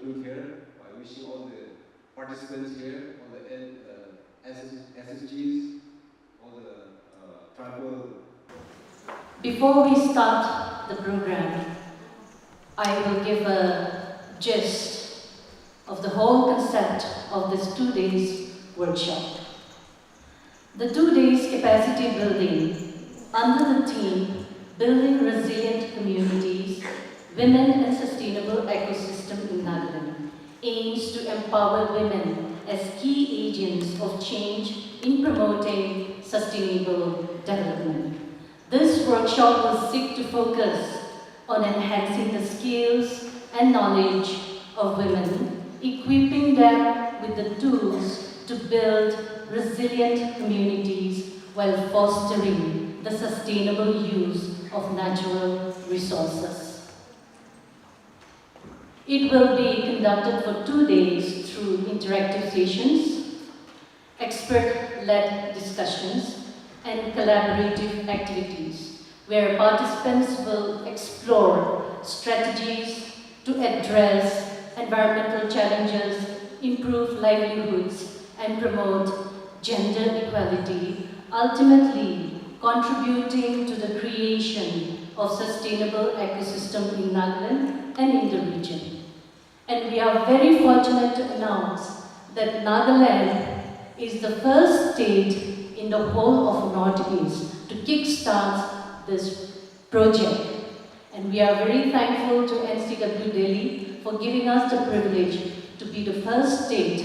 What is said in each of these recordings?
conclude here by wishing all the participants here, all the SSGs, all the tribal. Before we start the program, I will give a gist of the whole concept of this 2 days workshop. The 2 days capacity building under the theme Building Resilient Communities, Women and Sustainable Ecosystem in Nagaland aims to empower women as key agents of change in promoting sustainable development. This workshop will seek to focus on enhancing the skills and knowledge of women, equipping them with the tools to build resilient communities while fostering the sustainable use of natural resources. It will be conducted for 2 days through interactive sessions, expert-led discussions, and collaborative activities, where participants will explore strategies to address environmental challenges, improve livelihoods, and promote gender equality, ultimately contributing to the creation of sustainable ecosystem in Nagaland and in the region. And we are very fortunate to announce that Nagaland is the first state in the whole of Northeast to kickstart this project. And we are very thankful to NSCW Delhi for giving us the privilege to be the first state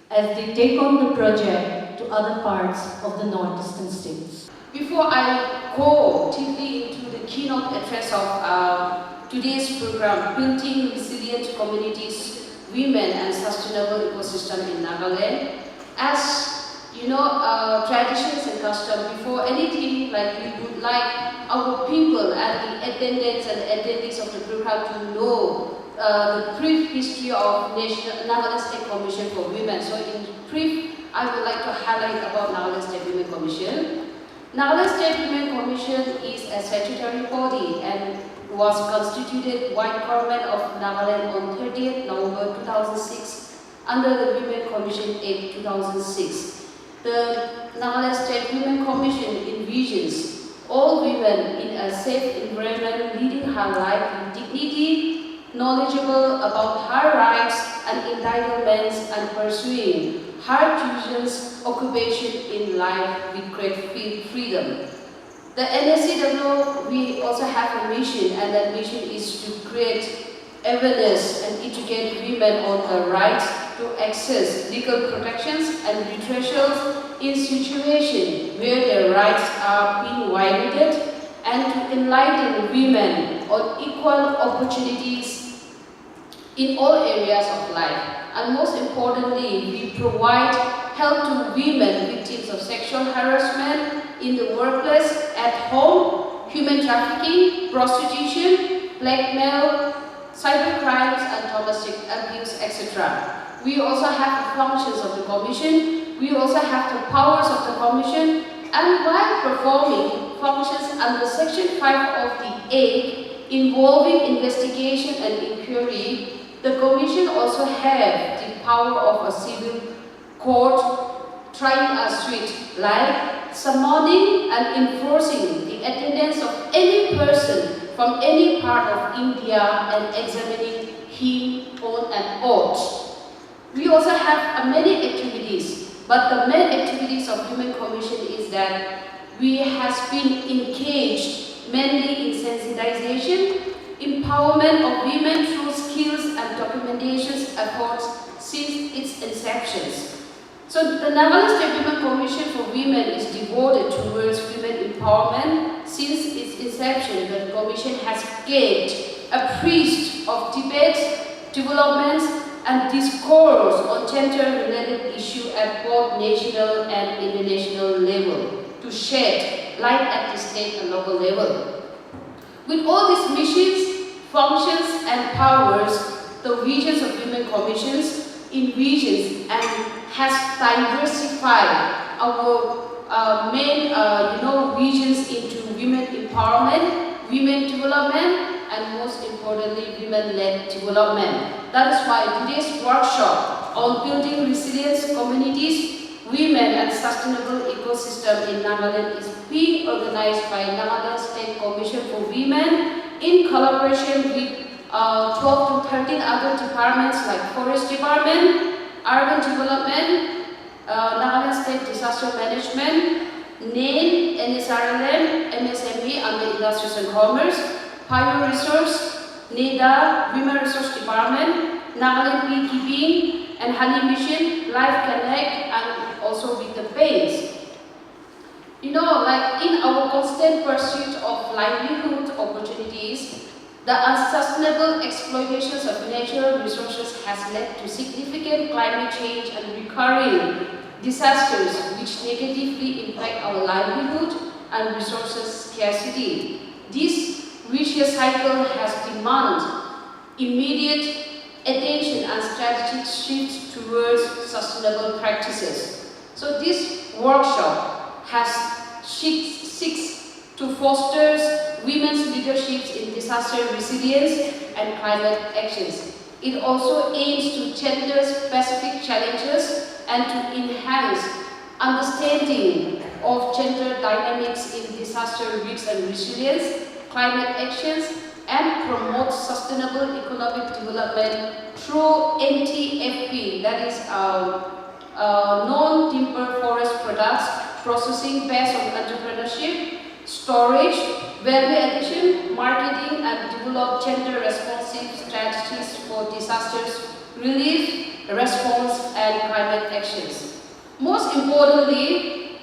as they take on the project to other parts of the northeastern states. Before I go deeply into the keynote address of today's program, Building Resilient Communities, Women and Sustainable Ecosystem in Nagaland, as you know, traditions and custom, before anything, like we would like our people and the attendants and attendees of the program to know the brief history of Nagaland State Commission for Women. So in brief, I would like to highlight about Nagaland State Women Commission. Nagaland State Women Commission is a statutory body and was constituted by Government of Nagaland on 30th November 2006 under the Women Commission Act 2006. The Nagaland State Women Commission envisions all women in a safe environment leading her life with dignity, knowledgeable about her rights and entitlements, and pursuing her chooses occupation in life with great freedom. The NSCW, we also have a mission, and that mission is to create awareness and educate women on the rights to access legal protections and redressals in situations where their rights are being violated, and to enlighten women on equal opportunities in all areas of life. And most importantly, we provide help to women victims of sexual harassment in the workplace, at home, human trafficking, prostitution, blackmail, cybercrimes, and domestic abuse, etc. We also have the functions of the Commission, we also have the powers of the Commission, and while performing functions under Section 5 of the Act involving investigation and inquiry, the Commission also has the power of a civil court trying a suit, like summoning and enforcing the attendance of any person from any part of India and examining him on an oath. We also have many activities, but the main activities of Women Commission is that we have been engaged mainly in sensitization, empowerment of women through skills and documentation efforts since its inception. So the Nagaland State Women Commission for Women is devoted towards women empowerment. Since its inception, the Commission has gained a priest of debates, developments, and discourse on gender-related issues at both national and international level to shed light at the state and local level. With all these missions, functions, and powers, the regions of Women Commissions in regions and has diversified our main regions into women empowerment, women development, and most importantly, importantly, women-led development. That is why today's workshop on building resilience communities, women and sustainable ecosystem in Nagaland is being organized by Nagaland State Commission for Women in collaboration with 12 to 13 other departments like Forest Department, Urban Development, Nagaland State Disaster Management, NAIN, NSRLM, MSME under Industries and Commerce, Pioneer Resource, NEDA, Women Resource Department, Nagaland Beekeeping and Honey Mission, Life Connect, and also with the Pains. You know, like in our constant pursuit of livelihood opportunities, the unsustainable exploitations of natural resources has led to significant climate change and recurring disasters which negatively impact our livelihood and resources scarcity. This vicious cycle has demanded immediate attention and strategic shifts towards sustainable practices. So this workshop seeks to foster women's leadership in disaster resilience and climate actions. It also aims to gender-specific challenges and to enhance understanding of gender dynamics in disaster risk and resilience, climate actions, and promote sustainable economic development through NTFP, that is non-timber forest products, processing based on entrepreneurship, storage, value addition, marketing, and develop gender-responsive strategies for disasters relief, response, and climate actions. Most importantly,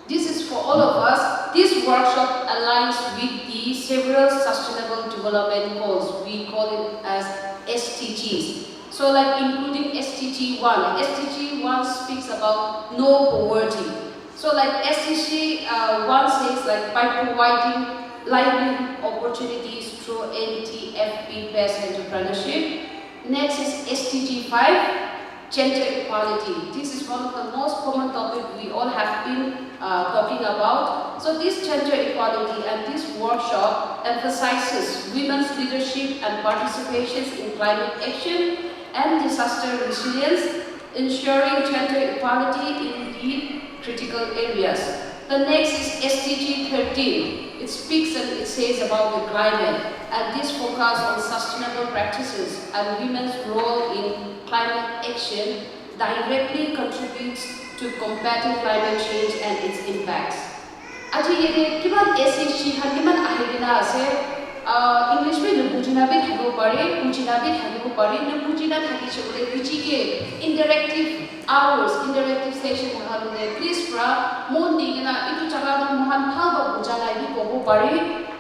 this is for all of us, this workshop aligns with the several sustainable development goals. We call it as SDGs. So like including SDG 1. SDG 1 speaks about no poverty. So like SDG 1 says like by providing livelihood opportunities through NTFP-based entrepreneurship. Next is SDG 5, gender equality. This is one of the most common topics we all have been talking about. So this gender equality and this workshop emphasizes women's leadership and participation in climate action and disaster resilience, ensuring gender equality in the critical areas. The next is SDG 13. It speaks and it says about the climate, and this focuses on sustainable practices and women's role in climate action directly contributes to combating climate change and its impacts. Aji yede kiman SDG han kiman ahirina ase English में बुझना भी थाको परे बुझना भी थाको परे न बुझना थाकी चले बुझी के interactive hours interactive session हमारे ने please pra मोन दिगना इतु जगह में महान भाव बुझना भी को परे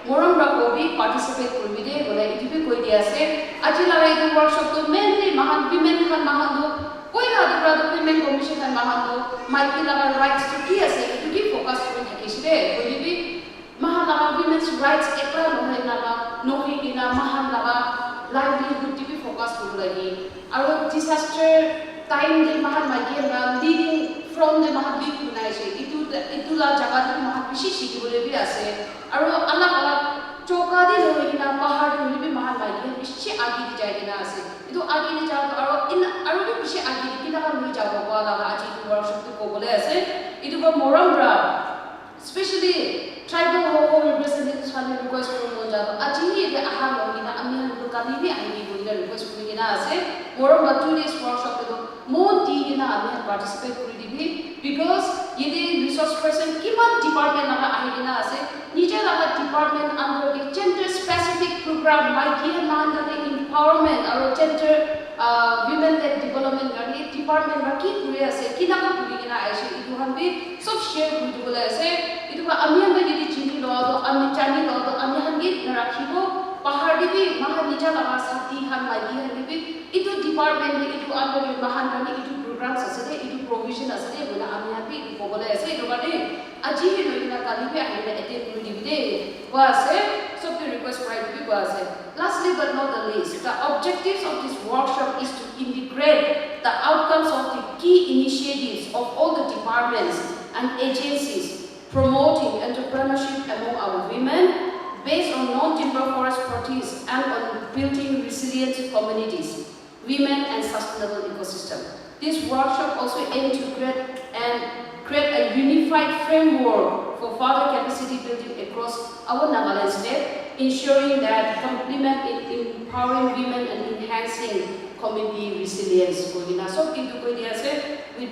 मोरम रा को भी participate कर भी दे बोले इतु भी कोई दिया से आज लगा इतु workshop तो mainly महान women खान महान दो कोई ना दूसरा तो women commission खान महान दो माइकी लगा rights तो किया से इतु की focus कर थाकी से कोई भी Mahalaga women's rights ekla nohi ina mahalaga livelihood tibi focus kuru lagi. Aro disaster time de mahal magi na leading from the mahal lead kunai se itu la jaga tu mahal bishi shiki bole bi ase. Aro alag choka de nohi ina pahar nohi bi mahal magi bishi agi di jai na ase. Itu agi di jaga aro bi bishi agi di kina kan nohi jaga ko alaga aji tu workshop tu ko bole ase. Itu ko moram especially tribal local representatives fan request for monja aji the aha logina ami han kali bi ami bolina request kuri gina ase more about 2 days workshop to more di gina ami participate kuri dibi because yede resource person kiman department naga ahi gina ase nije naga department under the gender specific program my ki man the empowerment or gender women led development gari department ra ki kuri ase kina ka kuri gina ase itu han bi sob share kuri bola ase itu ka ami han di chini lo do ami chani lo do ami han gi rakhibo pahadi bi maha nija laga sati han lagi han bi itu department ni itu under mahan gani itu program asade itu provision asade bola ami han bi ko bola ase itu gani aji hi no ina kali bi ahina attend kuri dibide ko ase sob the request right bi ko ase. Lastly but not the least, the objectives of this workshop is to integrate the outcomes of the key initiatives of all the departments and agencies promoting entrepreneurship among our women, based on non-timber forest properties and on building resilient communities, women and sustainable ecosystem. This workshop also aims to create a unified framework for further capacity building across our Nagaland state, ensuring that complement in empowering women and enhancing community resilience. With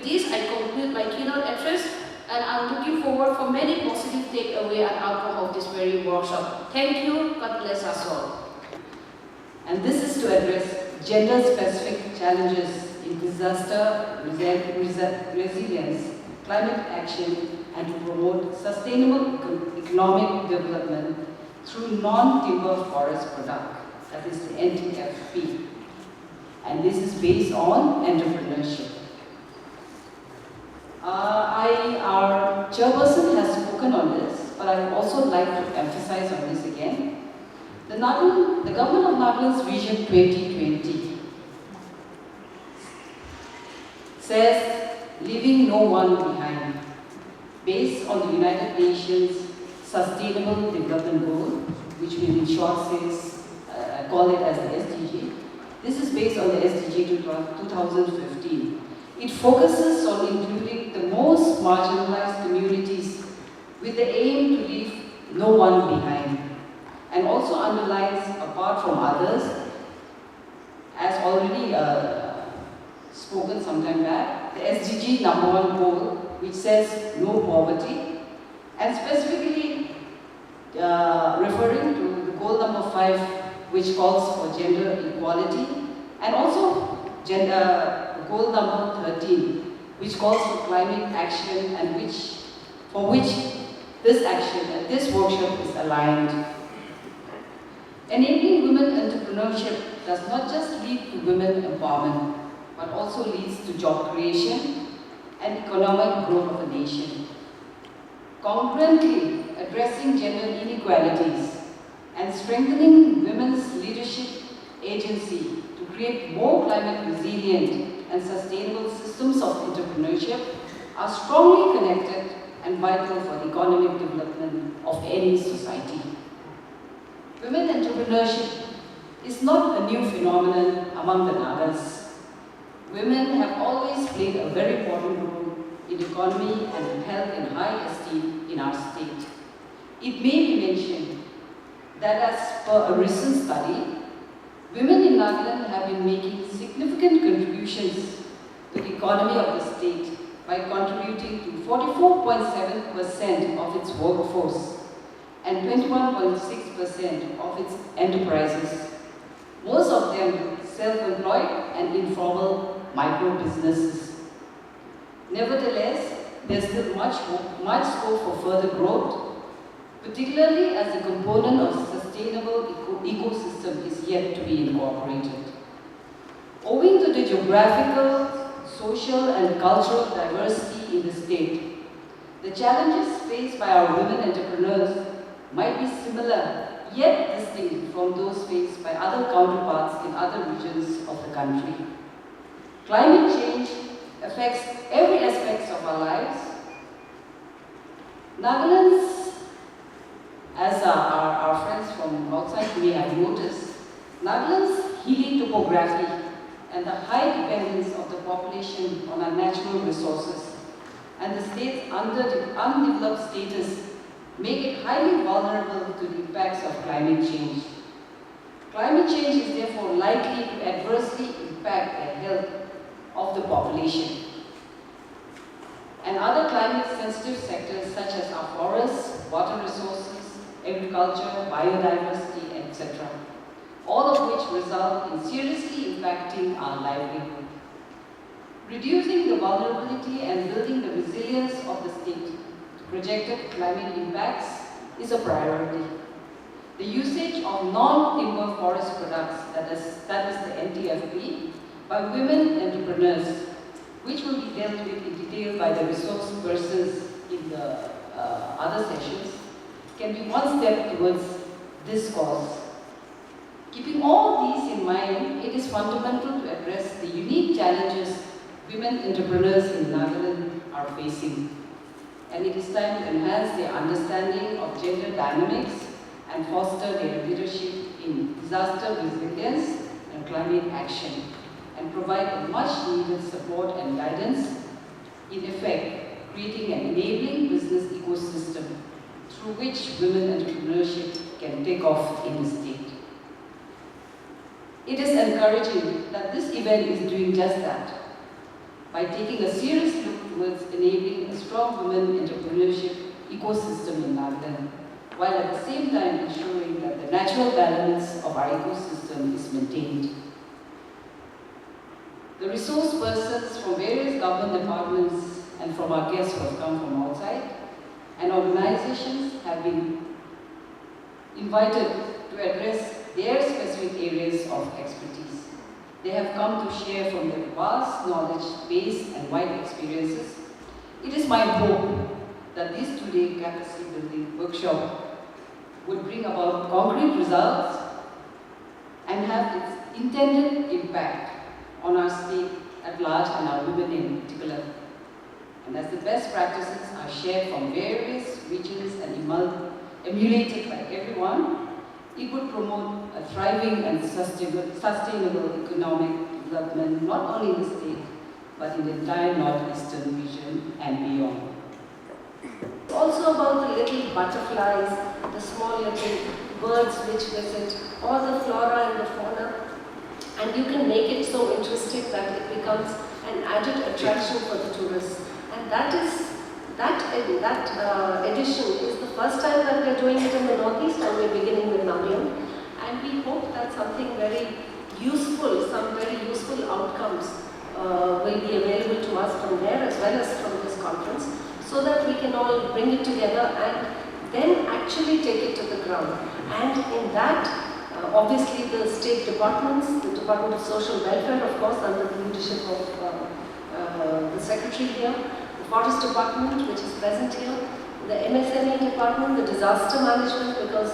this, I conclude my keynote address, and I'm looking forward for many positive takeaway and outcome of this very workshop. Thank you. God bless us all. And this is to address gender-specific challenges in disaster resilience, climate action, and to promote sustainable economic development through non-timber forest product, that is the NTFP. And this is based on entrepreneurship. Our chairperson has spoken on this, but I would also like to emphasize on this again. The government of Nagaland's Vision 2020 says, leaving no one behind, based on the United Nations Sustainable Development Goal, which we in short call it as the SDG. This is based on the SDG 2015. It focuses on including the most marginalized communities with the aim to leave no one behind, and also underlines, apart from others, as already spoken some time back, the SDG #1 goal, which says no poverty, and specifically referring to the goal #5, which calls for gender equality, and also goal #13, which calls for climate action, and for which this workshop is aligned. Enabling women entrepreneurship does not just lead to women empowerment, but also leads to job creation and economic growth of a nation. Concurrently, addressing gender inequalities and strengthening women's leadership agency to create more climate resilient and sustainable systems of entrepreneurship are strongly connected and vital for the economic development of any society. Women entrepreneurship is not a new phenomenon among the Nagas. Women have always played a very important role in the economy and held in high esteem in our state. It may be mentioned that as per a recent study, women in Nagaland have been making significant contributions to the economy of the state by contributing to 44.7% of its workforce and 21.6% of its enterprises, most of them self-employed and informal micro-businesses. Nevertheless, there's still much scope for further growth, particularly as a component of sustainable ecosystem is yet to be incorporated. Owing to the geographical, social, and cultural diversity in the state, the challenges faced by our women entrepreneurs might be similar, yet distinct from those faced by other counterparts in other regions of the country. Climate change affects every aspect of our lives. Nagaland's, as our friends from outside may have noticed, Nagaland's hilly topography and the high dependence of the population on our natural resources and the state's undeveloped status make it highly vulnerable to the impacts of climate change. Climate change is therefore likely to adversely impact the health of the population and other climate-sensitive sectors such as our forests, water resources, agriculture, biodiversity, etc., all of which result in seriously impacting our livelihood. Reducing the vulnerability and building the resilience of the state to projected climate impacts is a priority. The usage of non-timber forest products, that is the NTFP, by women entrepreneurs, which will be dealt with in detail by the resource persons in the other sessions, can be one step towards this cause. Keeping all these in mind, it is fundamental to address the unique challenges women entrepreneurs in Nagaland are facing. And it is time to enhance their understanding of gender dynamics and foster their leadership in disaster resilience and climate action, and provide a much needed support and guidance, in effect, creating an enabling business ecosystem through which women entrepreneurship can take off in the state. It is encouraging that this event is doing just that, by taking a serious look towards enabling a strong women entrepreneurship ecosystem in Nagaland, while at the same time ensuring that the natural balance of our ecosystem is maintained. The resource persons from various government departments and from our guests who have come from outside and organizations have been invited to address their specific areas of expertise. They have come to share from their vast knowledge base and wide experiences. It is my hope that this two-day capacity building workshop would bring about concrete results and have its intended impact on our state at large and our women in particular. And as the best practices are shared from various regions and emulated by everyone, it would promote a thriving and sustainable economic development not only in the state, but in the entire northeastern region and beyond. It's also about the little butterflies, the small little birds which visit, or the flora and the fauna. And you can make it so interesting that it becomes an added attraction for the tourists. And that edition is the first time that we're doing it in the Northeast, and we're beginning with Nagaland. And we hope that something very useful, some very useful outcomes will be available to us from there as well as from this conference, so that we can all bring it together and then actually take it to the ground. And in that, obviously the state departments, the Department of Social Welfare, of course, under the leadership of the Secretary here, the Forest Department, which is present here, the MSME Department, the Disaster Management, because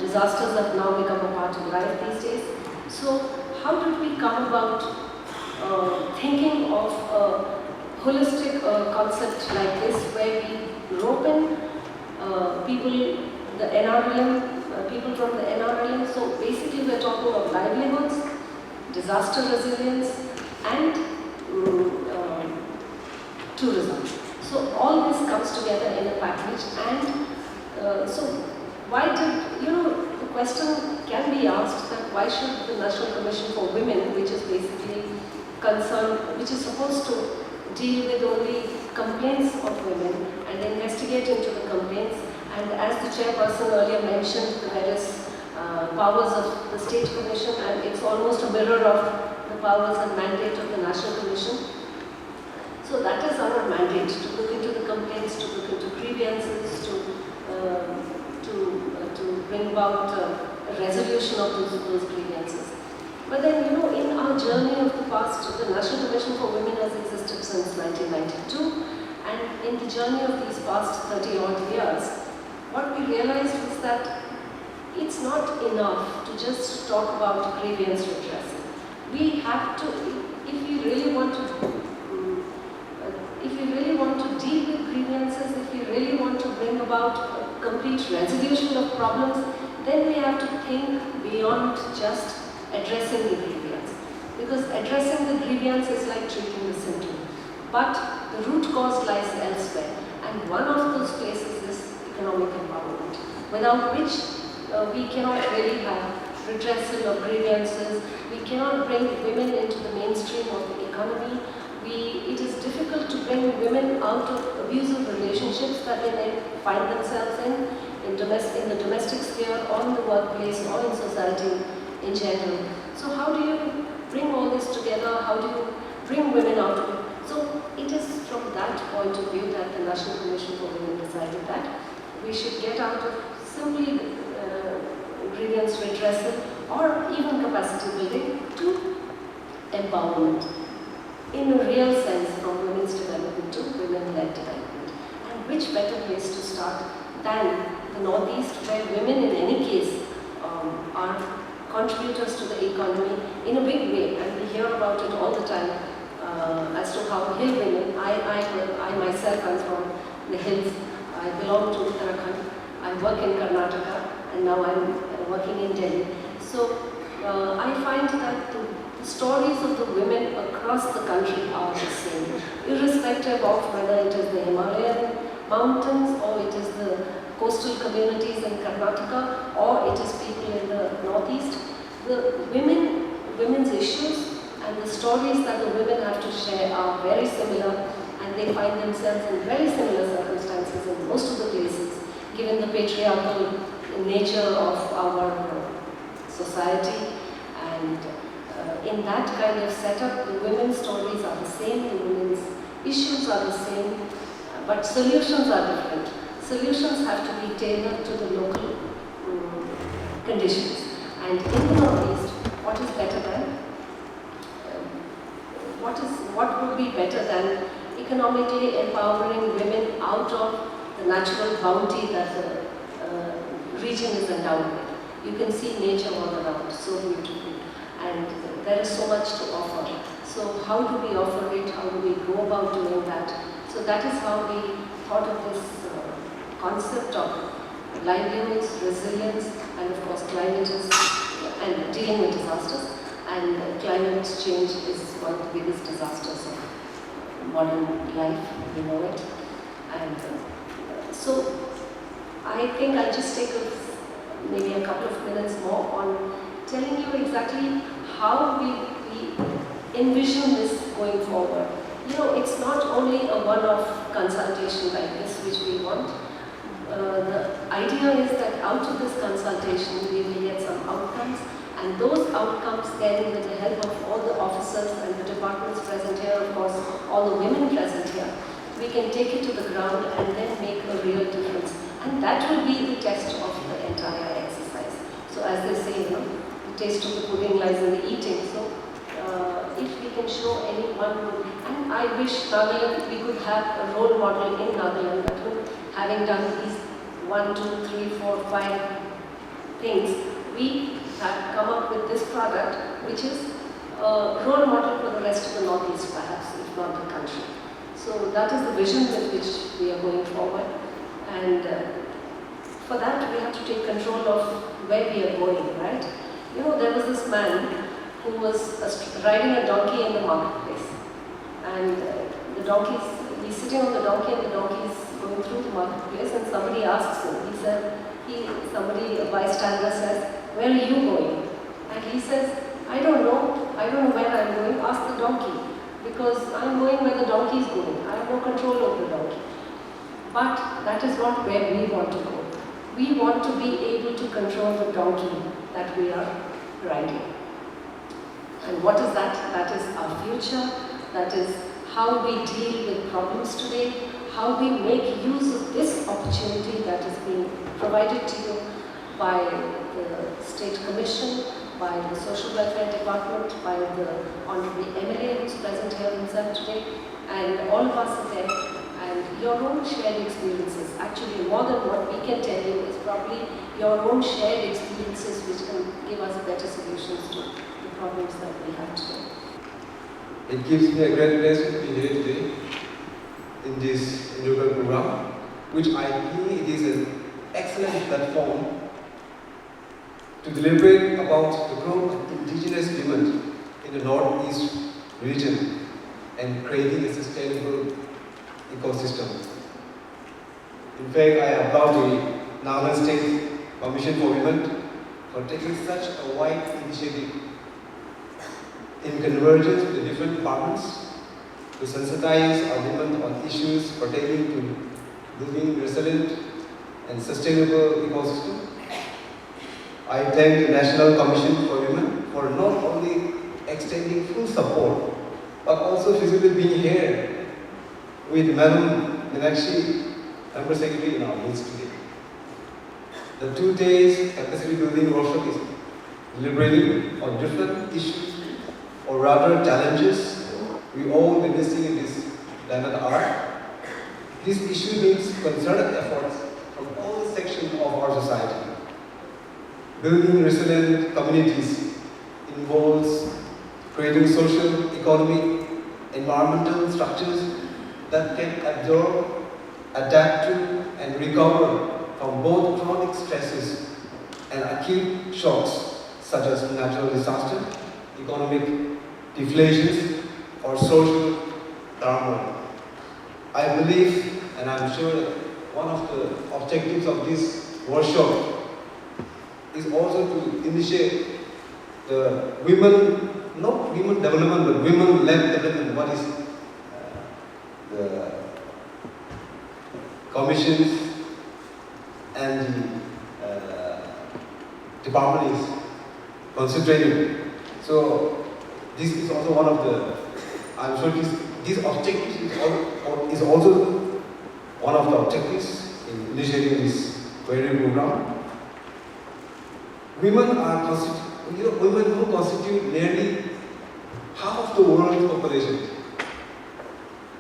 disasters have now become a part of life these days. So how did we come about thinking of a holistic concept like this, where we rope in people, the NRLM, people from the NRLM. So basically we're talking of livelihoods, disaster resilience, and tourism. So all this comes together in a package. And so why did, the question can be asked that why should the National Commission for Women, which is basically concerned, which is supposed to deal with only complaints of women and investigate into the complaints. And as the chairperson earlier mentioned, the various powers of the State Commission, and it's almost a mirror of the powers and mandate of the National Commission. So that is our mandate, to look into the complaints, to look into grievances, to bring about a resolution of those grievances. But then, in our journey of the past, the National Commission for Women has existed since 1992, and in the journey of these past 30-odd years, what we realized was that it's not enough to just talk about grievance redressal. We have to, if we really want to deal with grievances, if we really want to bring about a complete resolution of problems, then we have to think beyond just addressing the grievance. Because addressing the grievance is like treating the symptom. But the root cause lies elsewhere. And one of those places is economic empowerment, without which we cannot really have redressal of grievances. We cannot bring women into the mainstream of the economy. It is difficult to bring women out of abusive relationships that they may find themselves in the domestic sphere, or in the workplace, or in society in general. So how do you bring all this together? How do you bring women out of it? So it is from that point of view that the National Commission for Women decided that we should get out of simply grievance redressal or even capacity building to empowerment in a real sense, from women's development to women-led development. And which better place to start than the Northeast, where women in any case are contributors to the economy in a big way, and we hear about it all the time as to how hill women, I myself am from the hills, I belong to Uttarakhand, I work in Karnataka, and now I'm working in Delhi. So I find that the stories of the women across the country are the same, irrespective of whether it is the Himalayan mountains or it is the coastal communities in Karnataka or it is people in the northeast. The women's issues and the stories that the women have to share are very similar, and they find themselves in very similar circumstances in most of the places, given the patriarchal nature of our society. And in that kind of setup, the women's stories are the same, the women's issues are the same, but solutions are different. Solutions have to be tailored to the local conditions. And in the Northeast, what is better than? What would be better than economically empowering women out of the natural bounty that the region is endowed with? You can see nature all around, so beautiful, and there is so much to offer. So how do we offer it? How do we go about doing that? So that is how we thought of this concept of livelihoods, resilience, and of course climate is, and dealing with disasters. And climate change is one of the biggest disasters of modern life, we know it. And so I think I'll just take maybe a couple of minutes more on telling you exactly how we envision this going forward. You know, it's not only a one-off consultation like this which we want. The idea is that out of this consultation we will get some outcomes, and those outcomes then, with the help of all the officers and the departments present here, of course all the women present here, we can take it to the ground and then make a real difference. And that will be the test of the entire exercise. So as they say, you know, the taste of the pudding lies in the eating. So if we can show anyone, and I wish Nagaland, we could have a role model in Nagaland that would, having done these 1, 2, 3, 4, 5 things, we have come up with this product which is a role model for the rest of the Northeast perhaps, if not the country. So that is the vision with which we are going forward, and for that we have to take control of where we are going, right? You know, there was this man who was riding a donkey in the marketplace, and the donkey's, he's sitting on the donkey and the donkey is going through the marketplace, and somebody asks him, he said, a bystander says, "Where are you going?" And he says, I don't know where I'm going, ask the donkey, because I'm going where the donkey is going. I have no control over the donkey. But that is not where we want to go. We want to be able to control the donkey that we are riding. And what is that? That is our future. That is how we deal with problems today, how we make use of this opportunity that is being provided to you by the State Commission, by the Social Welfare Department, by the Honorable MLA who's present here himself today, and all of us are there, and your own shared experiences. Actually, more than what we can tell you is probably your own shared experiences which can give us better solutions to the problems that we have today. It gives me a great pleasure to be here today in this inaugural program, which I think it is an excellent platform to deliberate about the growth of indigenous women in the Northeast region and creating a sustainable ecosystem. In fact, I applaud the Nagaland State Commission for Women for taking such a wide initiative in convergence with the different departments to sensitize our women on issues pertaining to building resilient and sustainable ecosystem. I thank the National Commission for Women for not only extending full support, but also physically being here with Madam Meenakshi, Member Secretary in our midst today. The 2 days capacity building workshop is deliberating on different issues, or rather challenges we all witnessing in this climate art. This issue needs concerted efforts from all sections of our society. Building resilient communities involves creating social, economic, environmental structures that can absorb, adapt to, and recover from both chronic stresses and acute shocks such as natural disaster, economic deflations, or social turmoil. I believe, and I'm sure that one of the objectives of this workshop is also to initiate the women, not women development, but women-led development. What is the commissions and the department is concentrating. So this is also one of the, I'm sure this objective is also one of the objectives in initiating this very program. Women are women who constitute nearly half of the world's population,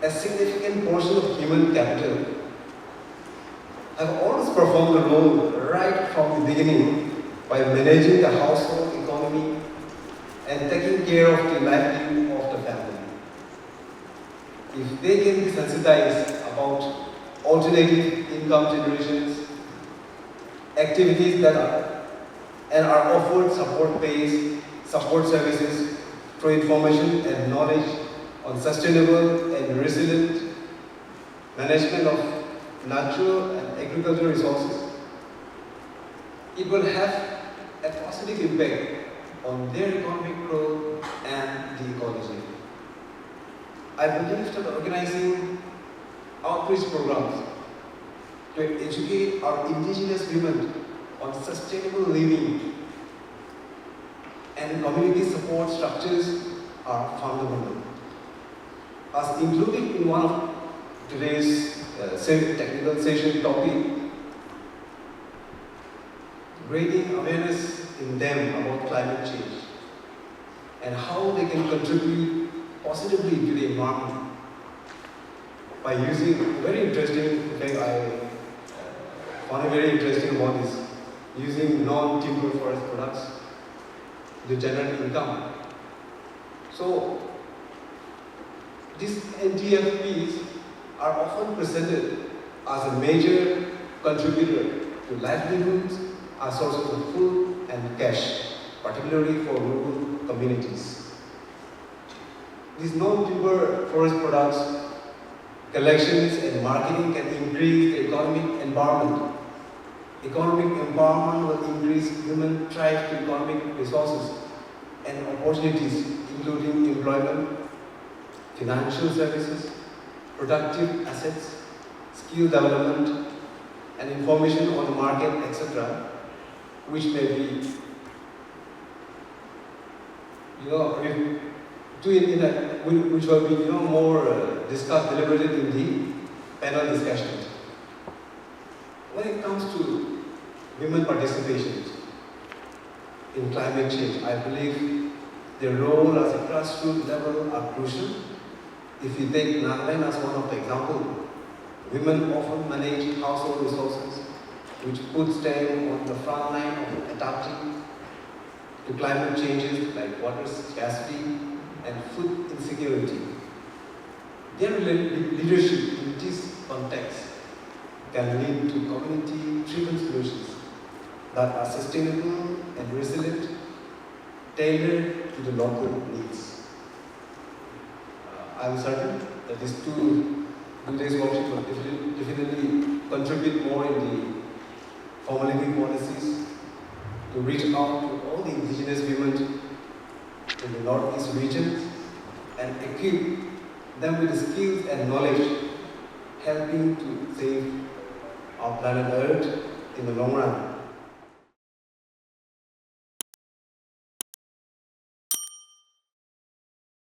a significant portion of human capital, have always performed a role right from the beginning by managing the household economy and taking care of the livelihood of the family. If they can be sensitized about alternative income generations, activities that are offered support-based support services through information and knowledge on sustainable and resilient management of natural and agricultural resources, it will have a positive impact on their economic growth and the ecology. I believe that organizing outreach programs to educate our indigenous women on sustainable living and community support structures are fundamental. As included in one of today's technical session topic, raising awareness in them about climate change and how they can contribute positively to the environment by using very interesting, in fact I found it very interesting about this, using non-timber forest products to generate income. So these NTFPs are often presented as a major contributor to livelihoods as sources of food and cash, particularly for rural communities. These non-timber forest products collections and marketing can increase the economic empowerment. Economic empowerment will increase human drive to economic resources and opportunities, including employment, financial services, productive assets, skill development, and information on the market, etc., which may be, which will be, more discussed, deliberated in the panel discussion. When it comes to women participation in climate change, I believe their role as a grassroots level are crucial. If we take Nagaland as one of the examples, women often manage household resources, which puts them on the front line of adapting to climate changes like water scarcity and food insecurity. Their leadership in this context can lead to community-driven solutions that are sustainable and resilient, tailored to the local needs. I'm certain that these two days workshop will definitely contribute more in the formal living policies to reach out to all the indigenous women in the Northeast region and equip them with the skills and knowledge helping to save our planet Earth in the long run.